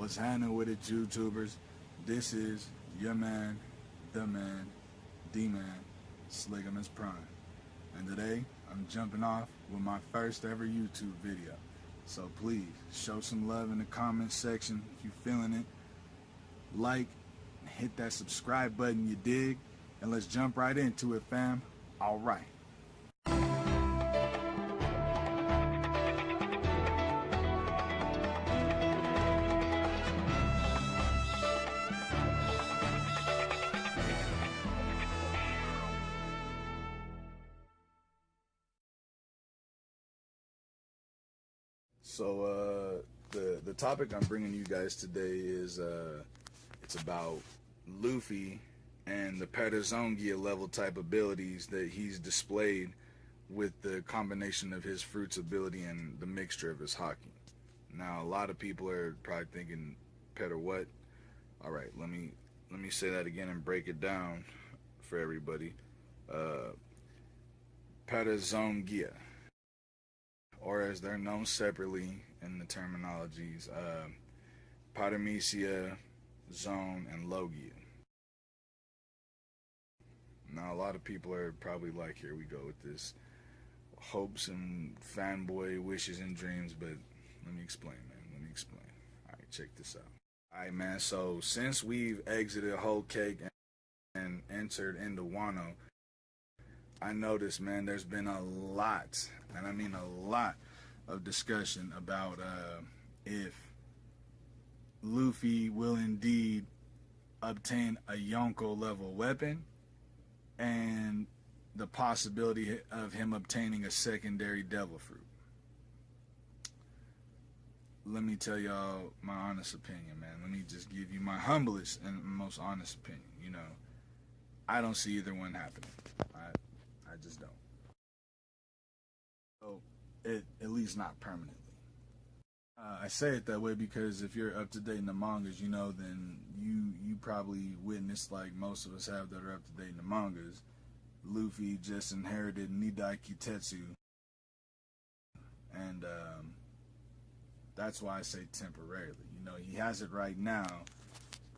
What's happening with it, YouTubers? This is your man, the man, D-Man, Sligamus Prime. And today, I'm jumping off with my first ever YouTube video. So please, show some love in the comments section if you're feeling it. Like, hit that subscribe button, you dig? And let's jump right into it, fam. All right. So the topic I'm bringing you guys today is it's about Luffy and the Para-Zoan-Gia level type abilities that he's displayed with the combination of his fruits ability and the mixture of his Haki. Now a lot of people are probably thinking, Para what? All right, let me say that again and break it down for everybody. Para-Zoan-Gia, or as they're known separately in the terminologies, Para-Zoan, Zone, and Logia. Now, a lot of people are probably like, here we go with this hopes and fanboy wishes and dreams, but let me explain, man. Let me explain. All right, check this out. All right, man, so since we've exited Whole Cake and entered into Wano, I noticed, man, there's been a lot, and I mean a lot, of discussion about if Luffy will indeed obtain a Yonko level weapon and the possibility of him obtaining a secondary devil fruit. Let me tell y'all my honest opinion, man. Let me just give you my humblest and most honest opinion. You know, I don't see either one happening. I just don't. So, at least not permanently. I say it that way because if you're up to date in the mangas, you know, then you probably witnessed, like most of us have that are up to date in the mangas, Luffy just inherited Nidai Kitetsu, and that's why I say temporarily. You know, he has it right now,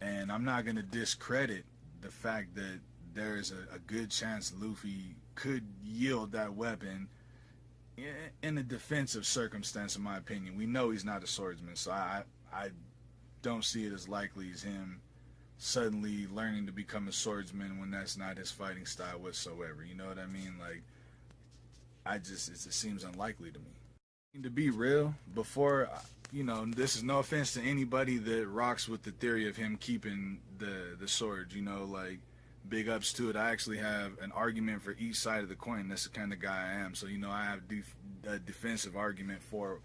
and I'm not going to discredit the fact that there's a good chance Luffy could yield that weapon in a defensive circumstance, in my opinion. We know he's not a swordsman, so I don't see it as likely as him suddenly learning to become a swordsman when that's not his fighting style whatsoever. You know what I mean? Like, it just seems unlikely to me. To be real, before, you know, this is no offense to anybody that rocks with the theory of him keeping the sword, you know, like, big ups to it. I actually have an argument for each side of the coin. That's the kind of guy I am. So, you know, I have a defensive argument for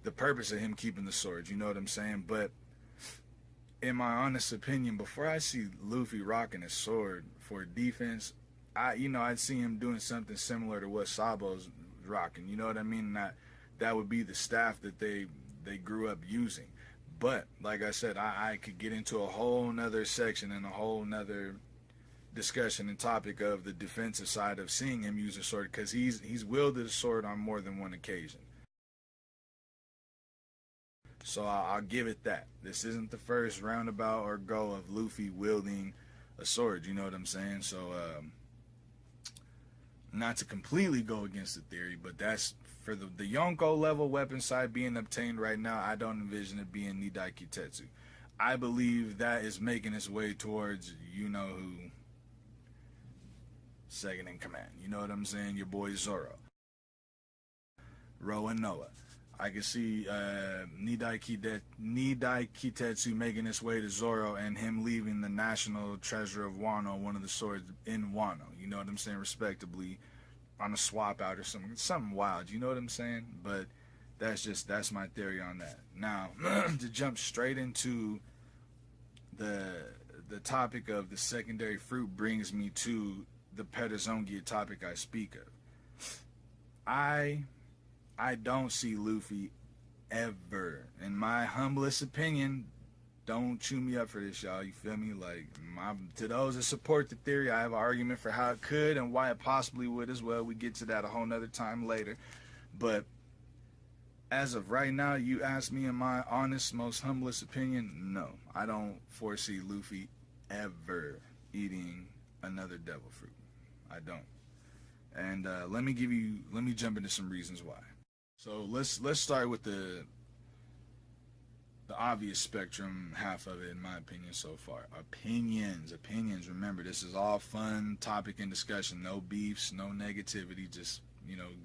the purpose of him keeping the sword. You know what I'm saying? But in my honest opinion, before I see Luffy rocking his sword for defense, I'd see him doing something similar to what Sabo's rocking. You know what I mean? That would be the staff that they grew up using. But like I said, I could get into a whole nother section and a whole nother discussion and topic of the defensive side of seeing him use a sword, because he's wielded a sword on more than one occasion. So I'll give it that. This isn't the first roundabout or go of Luffy wielding a sword, you know what I'm saying? So not to completely go against the theory, but that's for the Yonko level weapon side being obtained right now. I don't envision it being Nidai Kitetsu. I believe that is making its way towards, you know who, second in command. You know what I'm saying? Your boy Zoro. Ro and Noah. I can see Nidai Kitetsu making its way to Zoro and him leaving the national treasure of Wano, one of the swords in Wano. You know what I'm saying? Respectably, on a swap out or something wild. You know what I'm saying? But that's my theory on that. Now, to jump straight into the topic of the secondary fruit brings me to the Para-Zoan-Gia topic I speak of. I don't see Luffy ever, in my humblest opinion, don't chew me up for this, y'all, you feel me? Like, to those that support the theory, I have an argument for how it could and why it possibly would as well. We get to that a whole nother time later. But as of right now, you ask me in my honest, most humblest opinion, no. I don't foresee Luffy ever eating another devil fruit. I don't. And let me jump into some reasons why. So let's start with the obvious spectrum half of it, in my opinion, so far. Opinions. Remember, this is all fun topic and discussion. No beefs, no negativity. Just,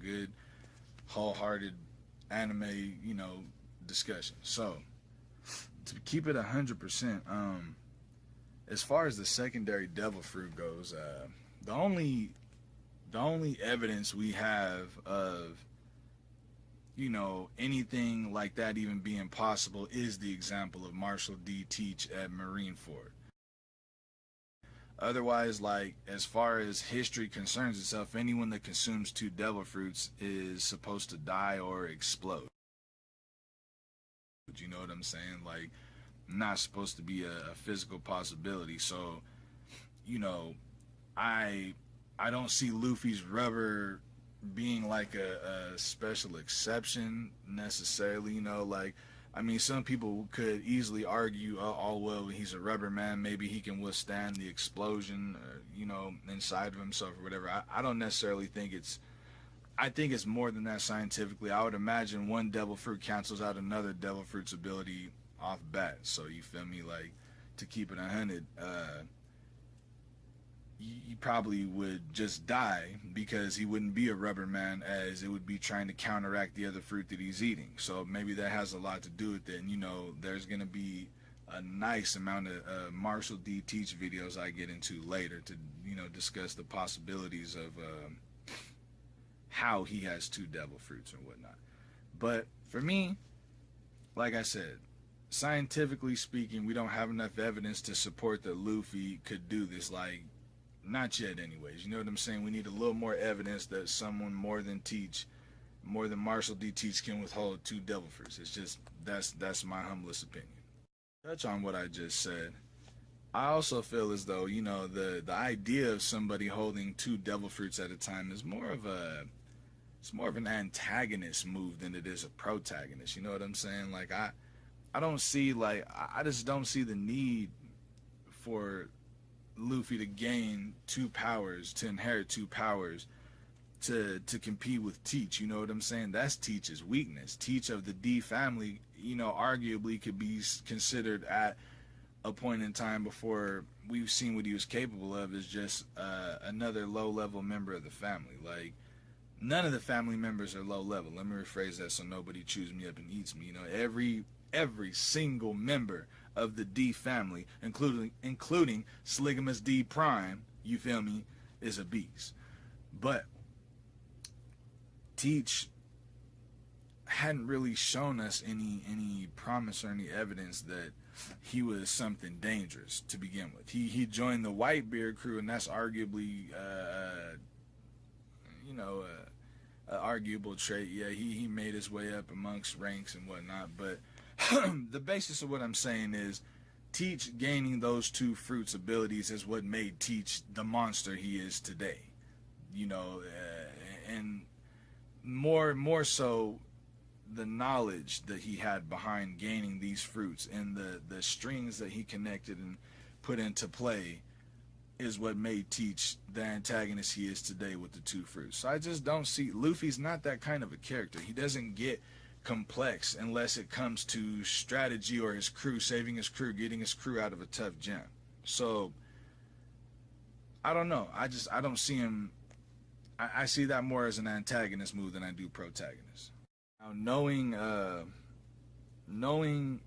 good, wholehearted anime, discussion. So, to keep it 100%, as far as the secondary devil fruit goes, the only evidence we have of anything like that even being possible is the example of Marshall D. Teach at Marineford. Otherwise, like, as far as history concerns itself, anyone that consumes 2 devil fruits is supposed to die or explode. You know what I'm saying? Like, not supposed to be a physical possibility. So, I don't see Luffy's rubber being like a special exception necessarily. Some people could easily argue, oh well, he's a rubber man, maybe he can withstand the explosion, inside of himself or whatever. I don't necessarily think I think it's more than that scientifically. I would imagine one devil fruit cancels out another devil fruit's ability off bat. So you feel me? Like, to keep it 100, you probably would just die because he wouldn't be a rubber man, as it would be trying to counteract the other fruit that he's eating. So maybe that has a lot to do with it. And there's going to be a nice amount of Marshall D. Teach videos I get into later to discuss the possibilities of how he has 2 devil fruits and whatnot. But for me, like I said, scientifically speaking, we don't have enough evidence to support that Luffy could do this. Like, not yet anyways. You know what I'm saying? We need a little more evidence that someone more than Marshall D. Teach can withhold 2 devil fruits. It's just, that's my humblest opinion. Touch on what I just said. I also feel as though, the idea of somebody holding 2 devil fruits at a time is more of an antagonist move than it is a protagonist. You know what I'm saying? Like, I don't see, like, I just don't see the need for Luffy to gain 2 powers, to inherit 2 powers, to compete with Teach. You know what I'm saying? That's Teach's weakness. Teach of the D family, arguably could be considered at a point in time before we've seen what he was capable of as just another low-level member of the family. Like, none of the family members are low-level. Let me rephrase that so nobody chews me up and eats me. Every single member of the D family, including Sligamus D Prime, you feel me, is a beast. But Teach hadn't really shown us any promise or any evidence that he was something dangerous to begin with. He joined the Whitebeard crew, and that's arguably an arguable trait. Yeah, he made his way up amongst ranks and whatnot, but the basis of what I'm saying is Teach gaining those 2 fruits abilities is what made Teach the monster he is today. And more so, the knowledge that he had behind gaining these fruits and the strings that he connected and put into play is what made Teach the antagonist he is today with the 2 fruits. So I just don't see, Luffy's not that kind of a character. He doesn't get complex unless it comes to strategy or his crew, saving his crew, getting his crew out of a tough jam. So I don't know. I don't see him. I see that more as an antagonist move than I do protagonist. Now, knowing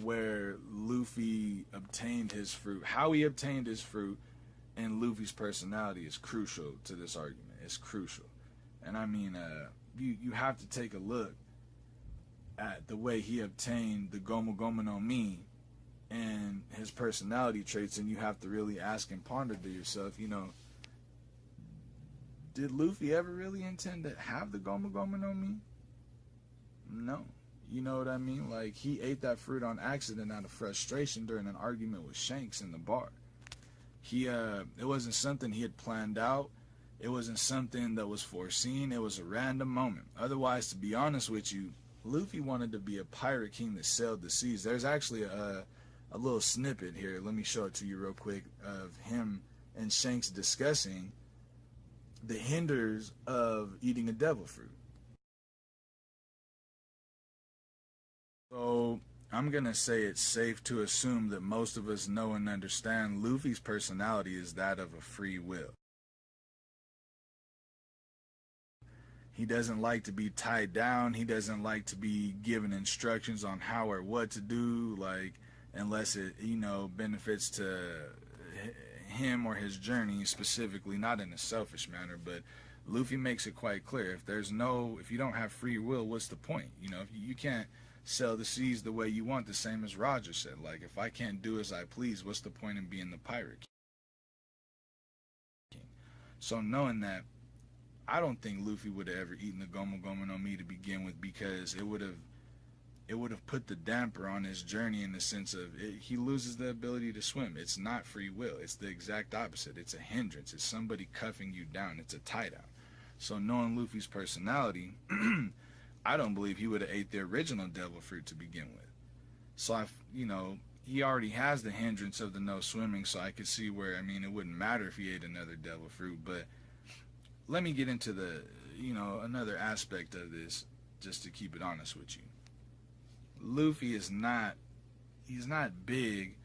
where Luffy obtained his fruit, how he obtained his fruit, and Luffy's personality is crucial to this argument. It's crucial. And I mean, you have to take a look at the way he obtained the Gomu Gomu no Mi and his personality traits, and you have to really ask and ponder to yourself, did Luffy ever really intend to have the Gomu Gomu no Mi? No. You know what I mean? Like, he ate that fruit on accident out of frustration during an argument with Shanks in the bar. It wasn't something he had planned out. It wasn't something that was foreseen. It was a random moment. Otherwise, to be honest with you, Luffy wanted to be a pirate king that sailed the seas. There's actually a little snippet here. Let me show it to you real quick of him and Shanks discussing the hinders of eating a devil fruit. So I'm going to say it's safe to assume that most of us know and understand Luffy's personality is that of a free will. He doesn't like to be tied down. He doesn't like to be given instructions on how or what to do, like, unless it, benefits to him or his journey specifically, not in a selfish manner. But Luffy makes it quite clear, if you don't have free will, what's the point? If you can't sail the seas the way you want, the same as Roger said, like, if I can't do as I please, what's the point in being the pirate king? So knowing that, I don't think Luffy would have ever eaten the Gomu Gomu no Mi to begin with, because it would have put the damper on his journey, in the sense of he loses the ability to swim. It's not free will. It's the exact opposite. It's a hindrance. It's somebody cuffing you down. It's a tie down. So knowing Luffy's personality, I don't believe he would have ate the original devil fruit to begin with. So he already has the hindrance of the no swimming, so I could see where, it wouldn't matter if he ate another devil fruit. But let me get into the, another aspect of this, just to keep it honest with you. Luffy he's not big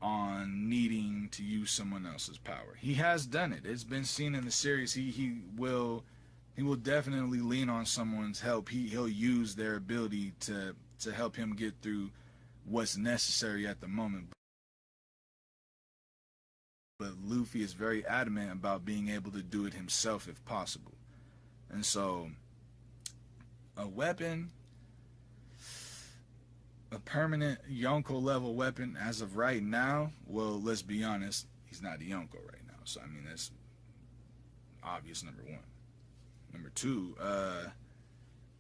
on needing to use someone else's power. He has done it. It's been seen in the series. He will definitely lean on someone's help. He'll use their ability to help him get through what's necessary at the moment. But Luffy is very adamant about being able to do it himself if possible. And so, a weapon, a permanent Yonko level weapon as of right now, well, let's be honest, he's not a Yonko right now. So, that's obvious, number one. Number two,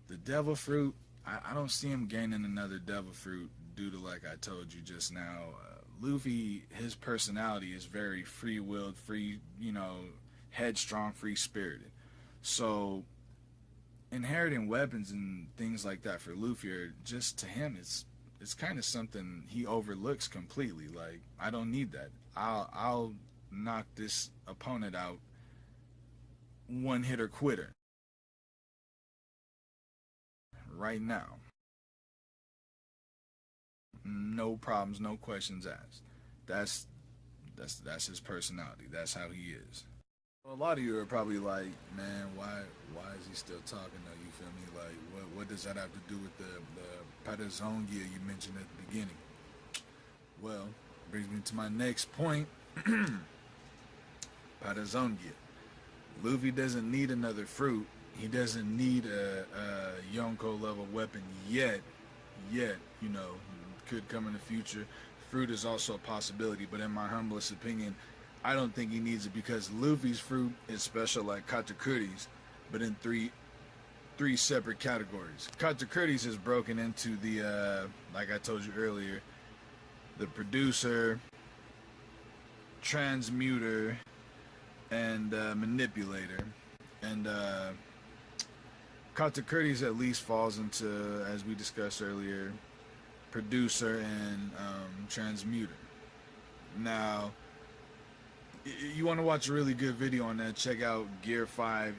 the devil fruit, I don't see him gaining another devil fruit due to, like I told you just now, Luffy, his personality is very free-willed, headstrong, free-spirited. So inheriting weapons and things like that for Luffy are just, to him, it's kind of something he overlooks completely. Like, I don't need that. I'll knock this opponent out one hitter quitter right now. No problems, no questions asked. That's his personality. That's how he is. Well, a lot of you are probably like, man, why is he still talking though? You feel me? Like, what does that have to do with the Para-Zoan-Gia you mentioned at the beginning? Well, brings me to my next point. Para-Zoan-Gia. Luffy doesn't need another fruit. He doesn't need a Yonko level weapon yet. Could come in the future. Fruit is also a possibility, but in my humblest opinion, I don't think he needs it, because Luffy's fruit is special like Katakuri's, but in three separate categories. Katakuri's is broken into the, like I told you earlier, the producer, transmuter, and manipulator. And Katakuri's at least falls into, as we discussed earlier, producer and transmuter. Now, you want to watch a really good video on that, check out Gear 5.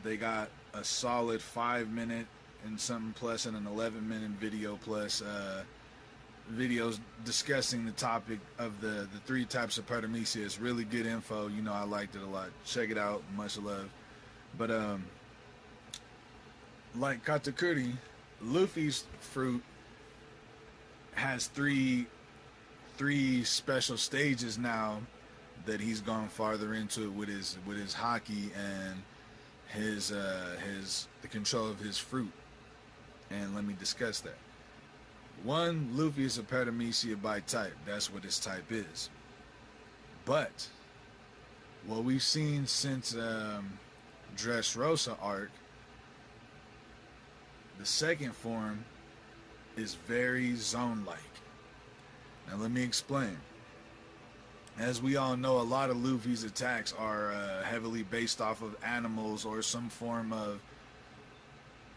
They got a solid 5-minute and something plus, and an 11-minute video plus videos discussing the topic of the three types of Paramecia. It's really good info. I liked it a lot. Check it out. Much love. But like Katakuri, Luffy's fruit has three special stages now that he's gone farther into it with his haki and the control of his fruit. And let me discuss that. One, Luffy is a Paramecia by type. That's what his type is. But what we've seen since Dressrosa arc, the second form is very zone-like. Now let me explain. As we all know, a lot of Luffy's attacks are heavily based off of animals or some form of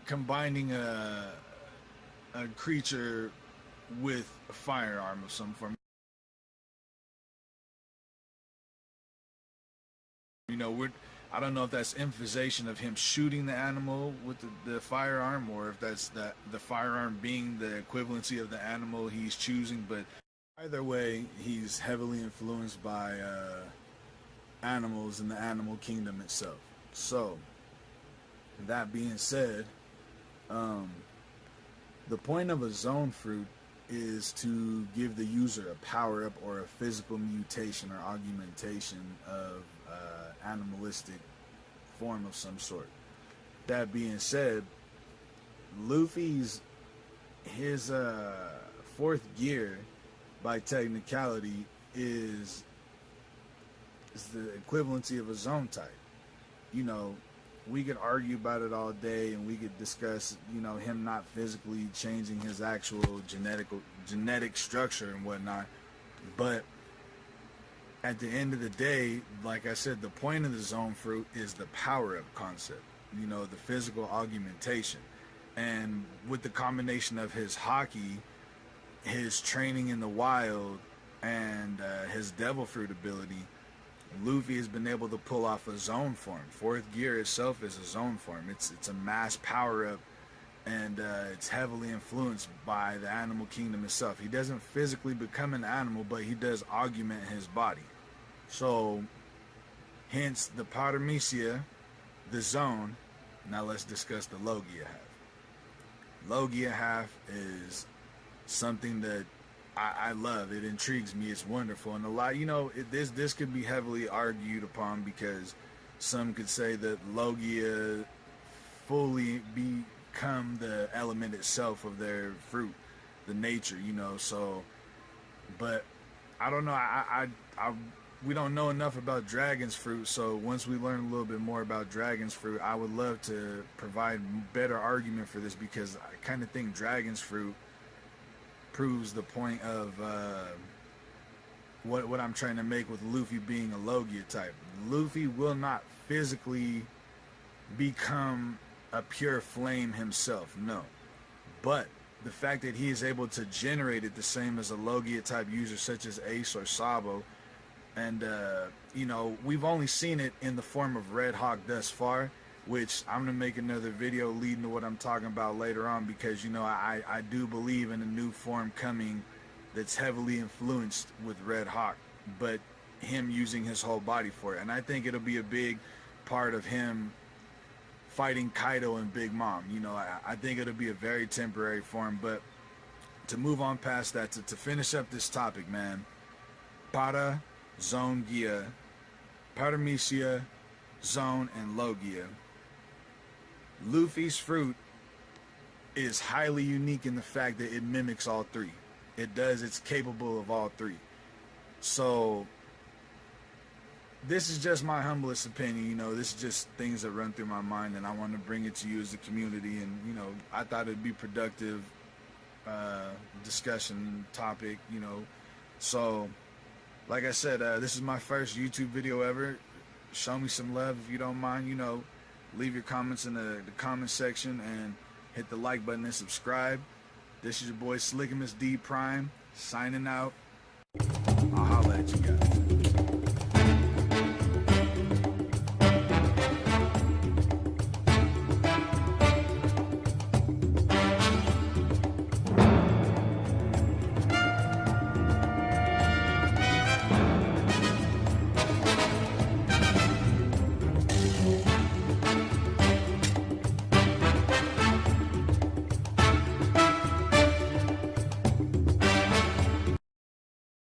combining a creature with a firearm of some form. You know, I don't know if that's emphasization of him shooting the animal with the firearm, or if that's the firearm being the equivalency of the animal he's choosing. But either way, he's heavily influenced by animals in the animal kingdom itself. So, that being said, the point of a zone fruit is to give the user a power-up or a physical mutation or augmentation of animalistic form of some sort. That being said, Luffy's his fourth gear, by technicality, is the equivalency of a zone type. You know, we could argue about it all day, and we could discuss, you know, him not physically changing his actual genetic structure and whatnot, but at the end of the day, like I said, the point of the zone fruit is the power-up concept, you know, the physical augmentation. And with the combination of his hockey, his training in the wild, and his devil fruit ability, Luffy has been able to pull off a zone form. Fourth gear itself is a zone form. It's a mass power-up, and it's heavily influenced by the animal kingdom itself. He doesn't physically become an animal, but he does augment his body. So, hence the Para-Zoan-Gia, the zone. Now let's discuss the Logia half. Logia half is something that I love. It intrigues me. It's wonderful. And a lot, you know, this could be heavily argued upon, because some could say that Logia fully become the element itself of their fruit, the nature, you know. So, but I don't know. We don't know enough about dragon's fruit, so once we learn a little bit more about dragon's fruit, I would love to provide better argument for this, because I kind of think dragon's fruit proves the point of what I'm trying to make with Luffy being a Logia type. Luffy will not physically become a pure flame himself, no. But the fact that he is able to generate it the same as a Logia type user such as Ace or Sabo, and you know, we've only seen it in the form of Red Hawk thus far, which I'm going to make another video leading to what I'm talking about later on, because, you know, I do believe in a new form coming that's heavily influenced with Red Hawk, but him using his whole body for it. And I think it'll be a big part of him fighting Kaido and Big Mom. You know, I think it'll be a very temporary form. But to move on past that, to finish up this topic, man, Para-Zoan-Gia, Para-Zoan-Gia, Zone, and Logia. Luffy's fruit is highly unique in the fact that it mimics all three. It's capable of all three. So, this is just my humblest opinion, you know, this is just things that run through my mind, and I want to bring it to you as a community, and, you know, I thought it'd be productive discussion topic, you know. So, like I said, this is my first YouTube video ever. Show me some love if you don't mind, you know. Leave your comments in the comment section, and hit the like button and subscribe. This is your boy Slickimus D Prime, signing out. I'll holla at you guys.